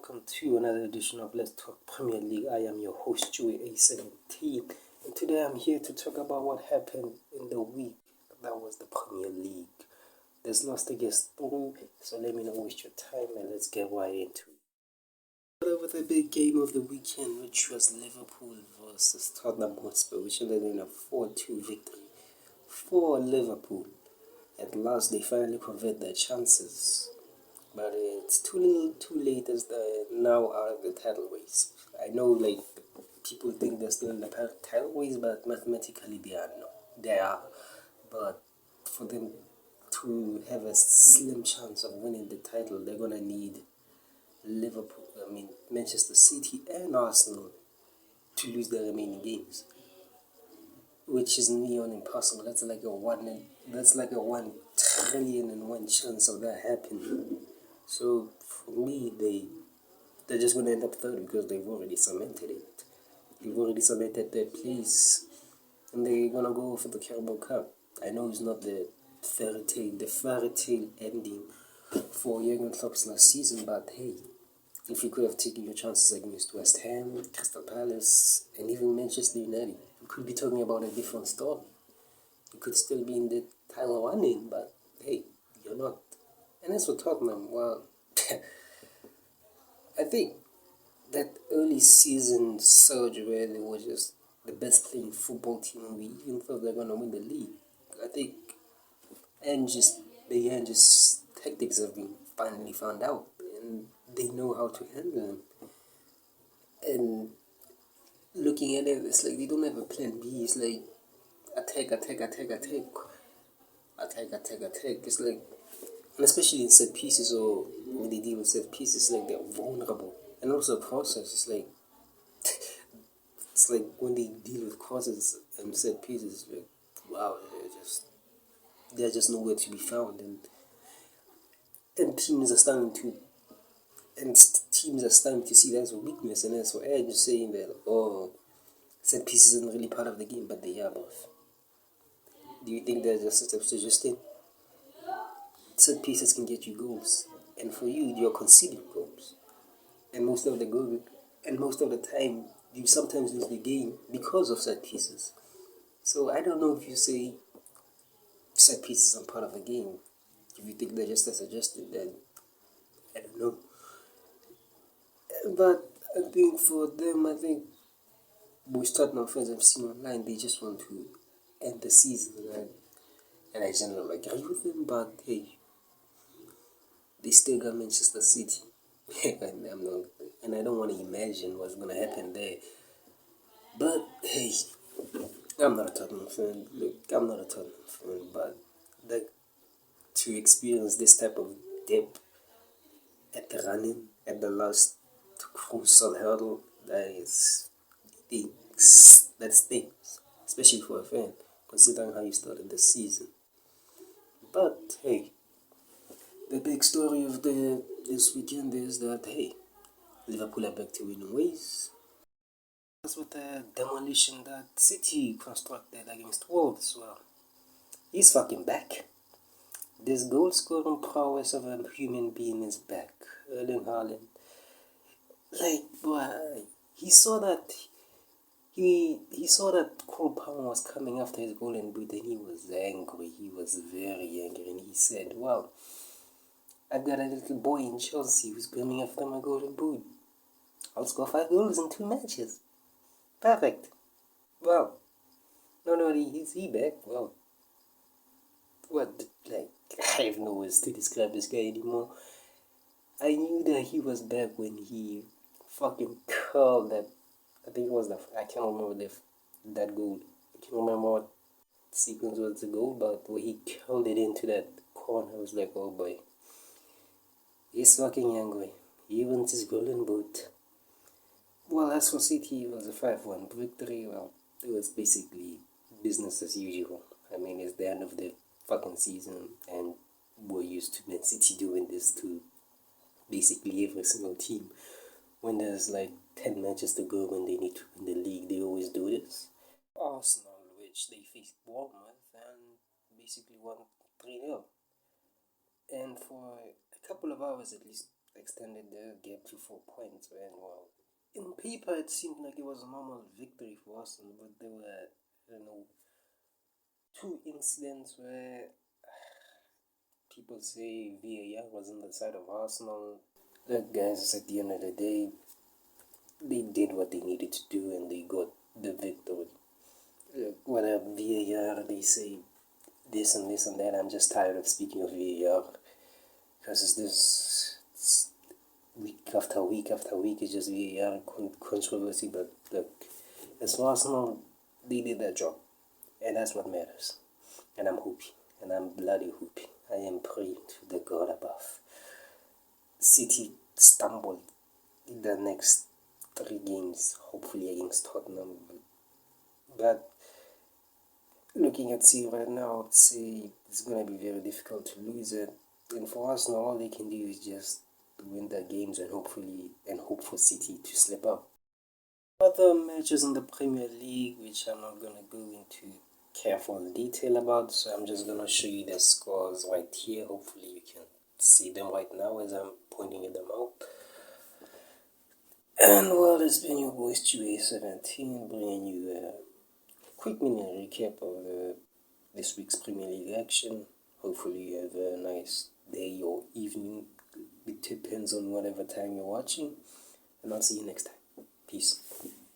welcome to another edition of Let's Talk Premier League. I am your host, Joey A17, and today I'm here to talk about what happened in the week that was the Premier League. There's lots to get through, so let me not waste your time and let's get right into it. Over the big game of the weekend, which was Liverpool versus Tottenham Hotspur, which ended in a 4-2 victory for Liverpool. At last, they finally convert their chances. But it's too little, too late as they're now out of the title race. I know, people think they're still in the title race, but mathematically they are not. They are. But for them to have a slim chance of winning the title, they're gonna need Manchester City and Arsenal to lose their remaining games, which is near impossible. That's like a 1 trillion and one chance of that happening. So for me, they're just going to end up third because they've already cemented it. They've already cemented their place, and they're going to go for the Carabao Cup. I know it's not the fairy tale ending for Jurgen Klopp's last season, but hey, if you could have taken your chances against West Ham, Crystal Palace, and even Manchester United, you could be talking about a different story. You could still be in the title running, but hey, you're not. And as for Tottenham, well, I think that early season surge where they were just the best playing football team, we even thought they were going to win the league. I think the Ange's tactics have been finally found out, and they know how to handle them. And looking at it, it's like they don't have a plan B. It's like attack. It's like, and especially in set pieces or when they deal with set pieces, like they're vulnerable. And also crosses, it's like when they deal with crosses and set pieces, like wow, they're just nowhere to be found. And teams are starting to see that as a weakness, and as for Edge saying that set pieces isn't really part of the game, but they are both. Do you think they're just suggesting? Set pieces can get you goals, and for you, you're conceding goals, and most of the time, you sometimes lose the game because of set pieces. So I don't know if you say set pieces are part of the game. If you think they're just suggested, then I don't know. But I think for them, most Tottenham fans I've seen online, they just want to end the season, and I generally agree with them. But hey, they still got Manchester City, and I don't want to imagine what's gonna happen there. But hey, I'm not a Tottenham fan. But to experience this type of dip at the running at the last crucial hurdle, that stinks, especially for a fan, considering how you started the season. But hey, the big story of this weekend is that hey, Liverpool are back to winning ways. That's with the demolition that City constructed against Wolves. Well, he's fucking back. This goal scoring prowess of a human being is back. Erling Haaland. Boy, he saw that Cole Palmer was coming after his golden boot, and he was angry. He was very angry, and he said, "Well, I've got a little boy in Chelsea who's coming after my golden boot. I'll score 5 goals in 2 matches. Perfect. Well, not only is he back, well, I have no words to describe this guy anymore. I knew that he was back when he fucking curled that. I think it was I can't remember that goal. I can't remember what sequence was the goal, but when he curled it into that corner, I was like, oh boy. He's fucking angry. He wants his golden boot. Well, as for City, it was a 5-1 victory. Well, it was basically business as usual. I mean, it's the end of the fucking season, and we're used to Man City doing this to basically every single team. When there's 10 matches to go, when they need to win the league, they always do this. Arsenal, which they faced Bournemouth and basically won 3-0. And for a couple of hours at least, extended the gap to 4 points. And well, in paper it seemed like it was a normal victory for Arsenal, but there were, two incidents where people say VAR was on the side of Arsenal. Look, guys, at the end of the day, they did what they needed to do and they got the victory. Look, whether VAR, they say this and this and that, I'm just tired of speaking of VAR because it's this week after week after week, it's just VAR controversy. But look, as for Arsenal, they did their job, and that's what matters. And I'm hoping, and I'm bloody hoping. I am praying to the God above. City stumbled in the next 3 games, hopefully against Tottenham. But looking at City right now, I'd say it's going to be very difficult to lose it. And for Arsenal, all they can do is just win their games and hope for City to slip up. Other matches in the Premier League, which I'm not going to go into careful detail about, so I'm just going to show you the scores right here. Hopefully you can see them right now as I'm pointing at them out. And well, it's been your boys Stewie17 bringing you a quick mini recap of this week's Premier League action. Hopefully you have a nice day or evening. It depends on whatever time you're watching. And I'll see you next time. Peace.